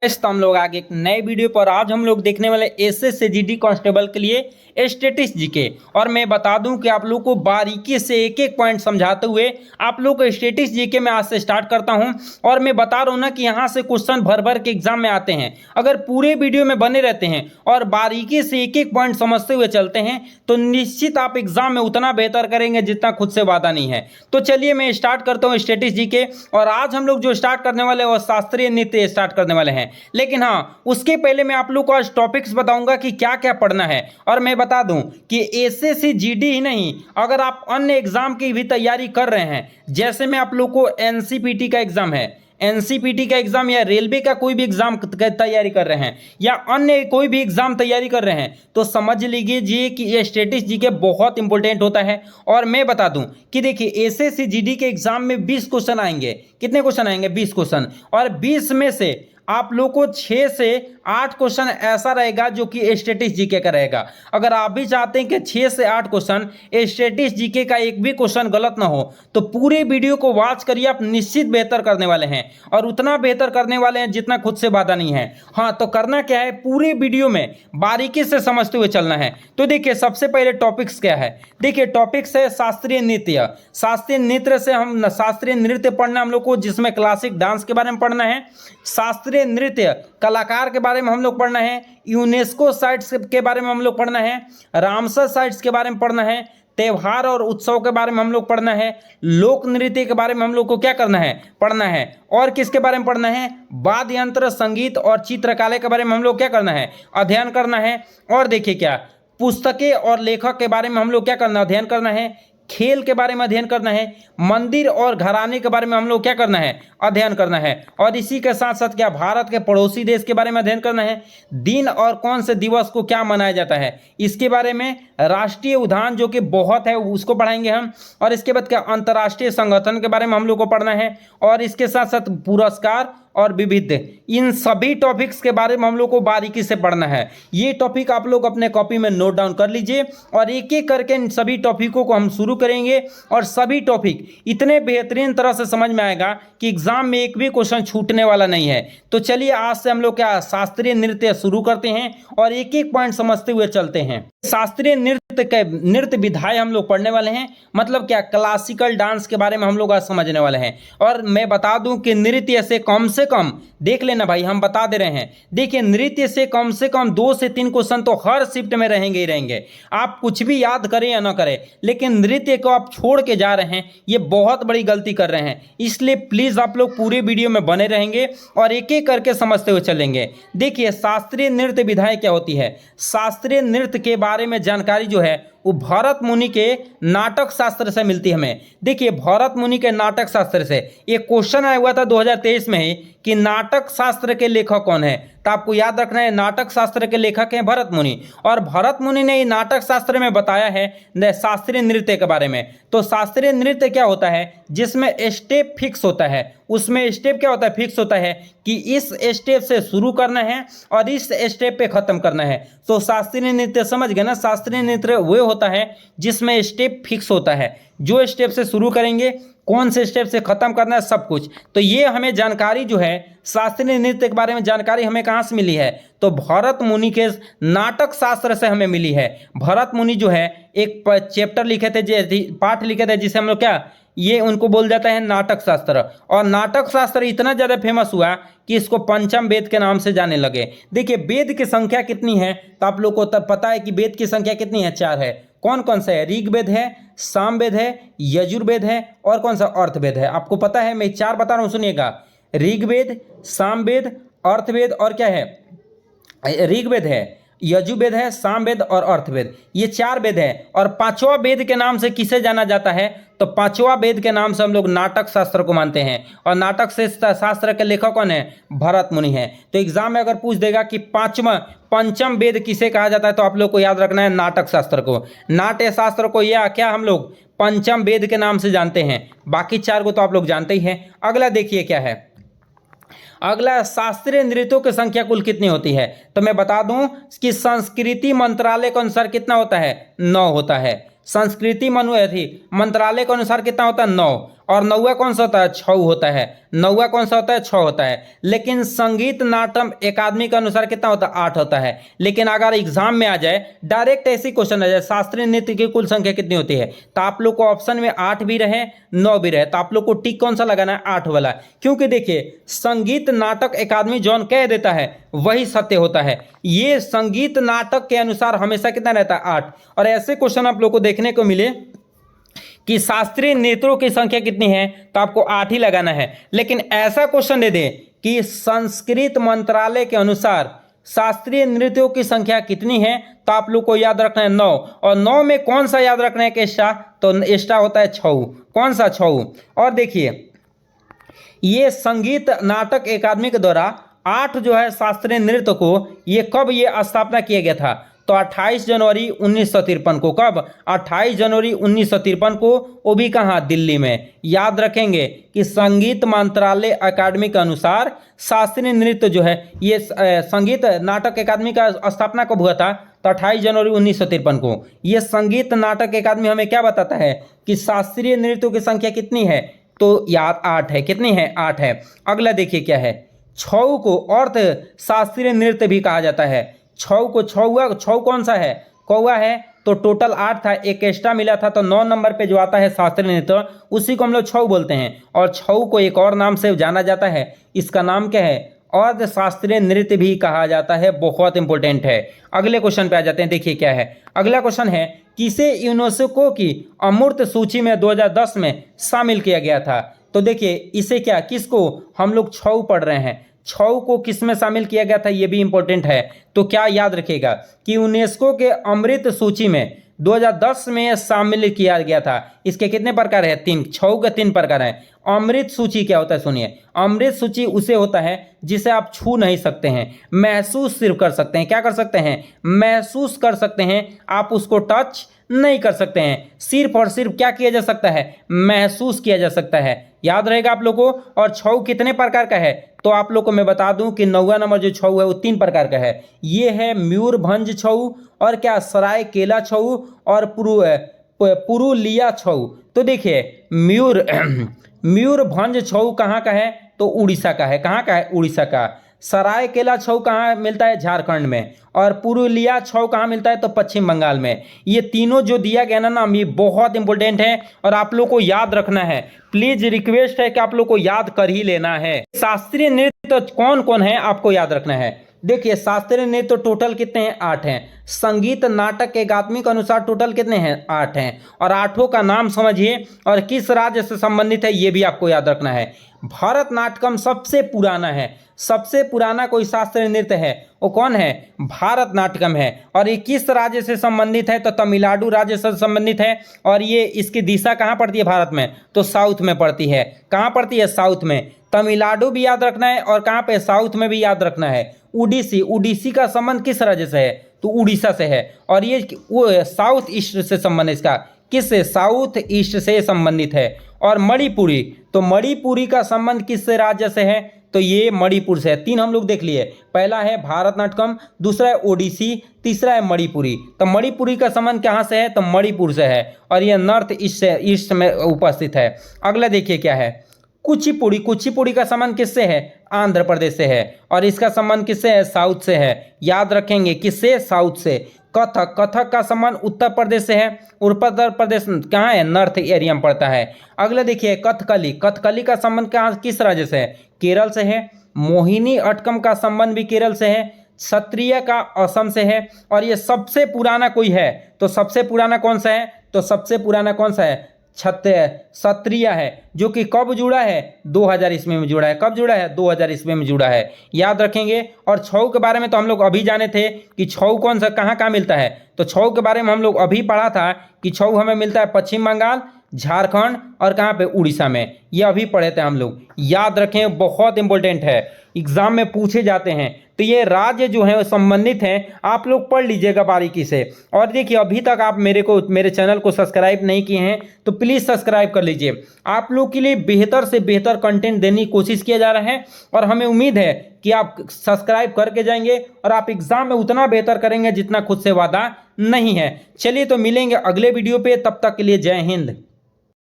तो हम लोग आगे एक नए वीडियो पर आज हम लोग देखने वाले एसएससी जीडी कांस्टेबल के लिए स्टैटिस्टिक्स जीके। और मैं बता दूं कि आप लोग को बारीकी से एक एक पॉइंट समझाते हुए आप लोग को स्टैटिस्टिक्स जीके में आज से स्टार्ट करता हूं। और मैं बता रहा हूं ना कि यहां से क्वेश्चन भर भर के एग्जाम में आते हैं। अगर पूरे वीडियो में बने रहते हैं और बारीकी से एक एक पॉइंट समझते हुए चलते हैं तो निश्चित आप एग्जाम में उतना बेहतर करेंगे जितना खुद से वादा नहीं है। तो चलिए मैं स्टार्ट करता हूँ स्टैटिस्टिक्स जीके। और आज हम लोग जो स्टार्ट करने वाले वो शास्त्रीय नृत्य स्टार्ट करने वाले हैं। लेकिन हाँ, उसके पहले मैं आप लोग को आज टॉपिक्स बताऊंगा कि क्या क्या पढ़ना है। और मैं बता दूं कि एसएससी जीडी ही नहीं, अगर आप अन्य एग्जाम की भी तैयारी कर रहे हैं, जैसे मैं आप लोग को एनसीपीटी का एग्जाम है, एनसीपीटी का एग्जाम या रेलवे का कोई भी एग्जाम तैयारी कर रहे हैं या अन्य कोई भी एग्जाम तैयारी कर रहे हैं, तो समझ लीजिए कि ये स्टैटिस्टिक्स जीके बहुत इंपॉर्टेंट होता है। और मैं बता दूं कि देखिए एसएससी जीडी के एग्जाम में 20 क्वेश्चन आएंगे। कितने क्वेश्चन आएंगे? 20 क्वेश्चन। और 20 में से आप लोग को 6 से 8 क्वेश्चन ऐसा रहेगा जो कि स्टैटिस्टिक्स जीके का रहेगा। अगर आप भी चाहते हैं कि 6 से 8 क्वेश्चन स्टैटिस्टिक्स जीके का एक भी क्वेश्चन गलत ना हो, तो पूरे वीडियो को वॉच करिए। आप निश्चित बेहतर करने वाले हैं और उतना बेहतर करने वाले हैं जितना खुद से वादा नहीं है। हाँ, तो करना क्या है, पूरे वीडियो में बारीकी से समझते हुए चलना है। तो देखिए सबसे पहले टॉपिक्स क्या है। देखिए टॉपिक्स है शास्त्रीय नृत्य। शास्त्रीय नृत्य से हम शास्त्रीय नृत्य पढ़ना हम लोग को, जिसमें क्लासिक डांस के बारे में पढ़ना है, शास्त्रीय नृत्य कलाकार के बारे में हम लोग पढ़ना है, यूनेस्को साइट्स के बारे में हम लोग पढ़ना है, रामसर साइट्स के बारे में पढ़ना है, त्योहार और उत्सव के बारे में हम लोग पढ़ना है, लोक नृत्य के बारे में हम लोग को क्या करना है, पढ़ना है। और किसके बारे में पढ़ना है? वाद्य यंत्र, संगीत और चित्रकला के बारे में हम लोग क्या करना है, अध्ययन करना है। और देखिए क्या, पुस्तकें और लेखक के बारे में हम लोग क्या करना, अध्ययन करना है। खेल के बारे में अध्ययन करना है। मंदिर और घराने के बारे में हम लोग क्या करना है, अध्ययन करना है। और इसी के साथ साथ क्या, भारत के पड़ोसी देश के बारे में अध्ययन करना है। दिन और कौन से दिवस को क्या मनाया जाता है, इसके बारे में। राष्ट्रीय उद्यान जो कि बहुत है उसको पढ़ाएंगे हम। और इसके बाद क्या, अंतर्राष्ट्रीय संगठन के बारे में हम लोग को पढ़ना है। और इसके साथ साथ पुरस्कार और विविध, इन सभी टॉपिक्स के बारे में हम लोग को बारीकी से पढ़ना है। ये टॉपिक आप लोग अपने कॉपी में नोट डाउन कर लीजिए और एक एक करके इन सभी टॉपिकों को हम शुरू करेंगे। और सभी टॉपिक इतने बेहतरीन तरह से समझ में आएगा कि एग्जाम में एक भी क्वेश्चन छूटने वाला नहीं है। तो चलिए आज से हम लोग क्या, शास्त्रीय नृत्य शुरू करते हैं और एक एक पॉइंट समझते हुए चलते हैं। शास्त्रीय नृत्य के नृत्य विधाएं हम लोग पढ़ने वाले हैं, मतलब क्या, क्लासिकल डांस के बारे में हम लोग आज समझने वाले हैं। और मैं बता दूं कि नृत्य से कम देख लेना भाई, हम बता दे रहे हैं। देखिए नृत्य से कम 2 से 3 क्वेश्चन तो हर शिफ्ट में रहेंगे ही रहेंगे। आप कुछ भी याद करें या ना करें, लेकिन नृत्य को आप छोड़ के जा रहे हैं, ये बहुत बड़ी गलती कर रहे हैं। इसलिए प्लीज आप लोग पूरे वीडियो में बने रहेंगे और एक एक करके समझते हुए चलेंगे। देखिए शास्त्रीय नृत्य विधाएं क्या होती है। शास्त्रीय नृत्य के बारे में जानकारी जो है वो भरत मुनि के नाटक शास्त्र से मिलती है हमें। देखिए भरत मुनि के नाटक शास्त्र से एक क्वेश्चन आया हुआ था 2023 में ही कि नाटक शास्त्र के लेखक कौन है। तो आपको याद रखना है, नाटक शास्त्र के लेखक हैं भरत मुनि। और भरत मुनि ने ये नाटक शास्त्र में बताया है शास्त्रीय नृत्य के बारे में। तो शास्त्रीय नृत्य क्या होता है, जिसमें स्टेप फिक्स होता है। उसमें स्टेप क्या होता है, फिक्स होता है कि इस स्टेप से शुरू करना है और इस स्टेप पे खत्म करना है। तो शास्त्रीय नृत्य समझ गए ना, शास्त्रीय नृत्य वो होता है जिसमें स्टेप फिक्स होता है, जो स्टेप से शुरू करेंगे, कौन से स्टेप से खत्म करना है, सब कुछ। तो ये हमें जानकारी जो है शास्त्रीय नृत्य के बारे में जानकारी हमें कहाँ से मिली है, तो भरत मुनि के नाटक शास्त्र से हमें मिली है। भरत मुनि जो है एक चैप्टर लिखे थे, पाठ लिखे थे, जिसे हम लोग क्या, ये उनको बोल जाता है नाटक शास्त्र। और नाटक शास्त्र इतना ज़्यादा फेमस हुआ कि इसको पंचम वेद के नाम से जाने लगे। देखिए वेद की संख्या कितनी है, तो आप लोग को तब पता है कि वेद की संख्या कितनी है, 4 है। कौन कौन सा है? ऋग्वेद है, सामवेद है, यजुर्वेद है और कौन सा, अर्थवेद है। आपको पता है, मैं 4 बता रहा हूँ, सुनिएगा। ऋग्वेद, सामवेद, अर्थवेद और क्या है, ऋग्वेद है, यजुर्वेद है, सामवेद और अर्थवेद। ये 4 वेद है। और 5वां वेद के नाम से किसे जाना जाता है, तो 5वां वेद के नाम से हम लोग नाटक शास्त्र को मानते हैं। और नाटक से शास्त्र के लेखक कौन है, भरत मुनि है। तो एग्जाम में अगर पूछ देगा कि पंचम वेद किसे कहा जाता है, तो आप लोग को याद रखना है नाटक शास्त्र को। नाट्य शास्त्र को या क्या हम लोग पंचम वेद के नाम से जानते हैं। बाकी 4 को तो आप लोग जानते ही हैं। अगला देखिए क्या है, अगला शास्त्रीय नृत्यों की संख्या कुल कितनी होती है। तो मैं बता दूं कि संस्कृति मंत्रालय के अनुसार कितना होता है, 9 होता है। संस्कृति मंत्रालय के अनुसार कितना होता है, 9। और नौवा कौन सा होता है, छऊ होता है। नौवा कौन सा होता है, छः होता है। लेकिन संगीत नाटक अकादमी के अनुसार कितना होता है, 8 होता है। लेकिन अगर एग्जाम में आ जाए डायरेक्ट ऐसी क्वेश्चन आ जाए शास्त्रीय नृत्य की कुल संख्या कितनी होती है, तो आप लोग को ऑप्शन में 8 भी रहे 9 भी रहे, तो आप लोग को टिक कौन सा लगाना है, 8 वाला। क्योंकि देखिए संगीत नाटक अकादमी जौन कह देता है वही सत्य होता है। ये संगीत नाटक के अनुसार हमेशा कितना रहता है, 8। और ऐसे क्वेश्चन आप लोग को देखने को मिले कि शास्त्रीय नृत्यों की संख्या कितनी है, तो आपको 8 ही लगाना है। लेकिन ऐसा क्वेश्चन दे दे कि संस्कृत मंत्रालय के अनुसार शास्त्रीय नृत्यों की संख्या कितनी है, तो आप लोग को याद रखना है 9। और 9 में कौन सा याद रखना है कि एक्स्ट्रा, तो एक्स्ट्रा होता है छऊ। कौन सा, छऊ। और देखिए ये संगीत नाटक अकादमी के द्वारा 8 जो है शास्त्रीय नृत्य को ये कब ये स्थापना किया गया था, तो 28 जनवरी 1953 को। कब, 28 जनवरी 1953 को, वो भी कहाँ, दिल्ली में। याद रखेंगे कि संगीत मंत्रालय अकादमी के अनुसार शास्त्रीय नृत्य जो है ये संगीत नाटक अकादमी का स्थापना कब हुआ था, तो 28 जनवरी 1953 को। ये संगीत नाटक अकादमी हमें क्या बताता है कि शास्त्रीय नृत्यों की संख्या कितनी है, तो याद 8 है। कितनी है, 8 है। अगला देखिए क्या है, छऊ को अर्थ शास्त्रीय नृत्य भी कहा जाता है। छऊ को छऊ कौन सा है, कौवा है, तो टोटल 8 था, एक एक्स्ट्रा मिला था, तो 9 नंबर पे जो आता है शास्त्रीय नृत्य उसी को हम लोग छऊ बोलते हैं। और छऊ को एक और नाम से जाना जाता है, इसका नाम क्या है, अर्ध शास्त्रीय नृत्य भी कहा जाता है। बहुत इंपॉर्टेंट है। अगले क्वेश्चन पे आ जाते हैं, देखिए क्या है। अगला क्वेश्चन है, किसे यूनेस्को की अमूर्त सूची में 2010 में शामिल किया गया था, तो देखिए इसे क्या, किसको, हम लोग छऊ पढ़ रहे हैं, छऊ को किस में शामिल किया गया था, ये भी इंपॉर्टेंट है। तो क्या याद रखिएगा कि यूनेस्को के अमृत सूची में 2010 में शामिल किया गया था। इसके कितने प्रकार है, 3। छऊ के 3 प्रकार हैं। अमृत सूची क्या होता है, सुनिए। अमृत सूची उसे होता है जिसे आप छू नहीं सकते हैं, महसूस सिर्फ कर सकते हैं। क्या कर सकते हैं, महसूस कर सकते हैं, आप उसको टच नहीं कर सकते हैं। सिर्फ और सिर्फ क्या किया जा सकता है, महसूस किया जा सकता है। याद रहेगा आप लोगों को। और छऊ कितने प्रकार का है, तो आप लोग को मैं बता दूं कि 9वां नंबर जो छऊ है वो 3 प्रकार का है। ये है मयूरभंज छऊ, और क्या, सरायकेला छऊ, और पुरुलिया छऊ। तो देखिए मयूरभंज छऊ कहाँ का है, तो उड़ीसा का है। कहाँ का है, उड़ीसा का। सरायकेला छऊ कहाँ मिलता है, झारखंड में। और पुरुलिया छऊ कहाँ मिलता है, तो पश्चिम बंगाल में। ये तीनों जो दिया गया ना नाम, ये बहुत इंपॉर्टेंट है और आप लोग को याद रखना है। प्लीज रिक्वेस्ट है कि आप लोग को याद कर ही लेना है। शास्त्रीय नृत्य कौन कौन है आपको याद रखना है। देखिए शास्त्रीय नृत्य तो टोटल कितने हैं, 8 हैं। संगीत नाटक अकादमी के अनुसार टोटल कितने हैं, 8 हैं। और 8 का नाम समझिए और किस राज्य से संबंधित है ये भी आपको याद रखना है। भरतनाट्यम सबसे पुराना है। सबसे पुराना कोई शास्त्रीय नृत्य है वो कौन है, भारतनाट्यम है। और ये किस राज्य से संबंधित है, तो तमिलनाडु राज्य से संबंधित है। और ये इसकी दिशा कहाँ पड़ती है भारत में, तो साउथ में पड़ती है। कहाँ पड़ती है, साउथ में। तमिलनाडु भी याद रखना है और कहाँ पे, साउथ में भी याद रखना है। उड़ीसी, उड़ीसी का संबंध किस राज्य से है, तो उड़ीसा से है। और ये वो साउथ ईस्ट से संबंधित, इसका किससे, साउथ ईस्ट से संबंधित है। और मणिपुरी, तो मणिपुरी का संबंध किस राज्य से है, तो ये मणिपुर से है। 3 हम लोग देख लिए, पहला है भारतनाट्यम, दूसरा है ओडिसी, तीसरा है मणिपुरी। तो मणिपुरी का संबंध कहाँ से है, तो मणिपुर से है। और ये नॉर्थ ईस्ट से, ईस्ट में उपस्थित है। अगला देखिए क्या है, कुचिपुड़ी। कुचिपुड़ी का संबंध किससे है, आंध्र प्रदेश से है। और इसका संबंध किससे है, साउथ से है। याद रखेंगे किससे, साउथ से। कथक, कथक का संबंध उत्तर प्रदेश से है। उत्तर प्रदेश कहाँ है, नॉर्थ एरिया में पड़ता है। अगला देखिए कथकली। कथकली का संबंध कहाँ, किस राज्य से है, केरल से है। मोहिनी अट्टम का संबंध भी केरल से है। क्षत्रिय का असम से है। और ये सबसे पुराना कोई है, तो सबसे पुराना कौन सा है, तो सबसे पुराना कौन सा है, क्षत्रिय है, जो कि कब जुड़ा है, 2000 ईस्वी में जुड़ा है। कब जुड़ा है, 2000 ईस्वी में जुड़ा है। याद रखेंगे। और छऊ के बारे में तो हम लोग अभी जाने थे कि छऊ कौन सा कहाँ कहाँ मिलता है, तो छऊ के बारे में हम लोग अभी पढ़ा था कि छऊ हमें मिलता है पश्चिम बंगाल, झारखंड और कहाँ पे, उड़ीसा में। ये अभी पढ़े थे हम लोग। याद रखें, बहुत इंपॉर्टेंट है, एग्जाम में पूछे जाते हैं। तो ये राज्य जो है वो संबंधित हैं, आप लोग पढ़ लीजिएगा बारीकी से। और देखिए अभी तक आप मेरे चैनल को सब्सक्राइब नहीं किए हैं तो प्लीज़ सब्सक्राइब कर लीजिए। आप लोग के लिए बेहतर से बेहतर कंटेंट देने की कोशिश किया जा रहा है और हमें उम्मीद है कि आप सब्सक्राइब करके जाएंगे और आप एग्जाम में उतना बेहतर करेंगे जितना खुद से वादा नहीं है। चलिए तो मिलेंगे अगले वीडियो पे, तब तक के लिए जय हिंद।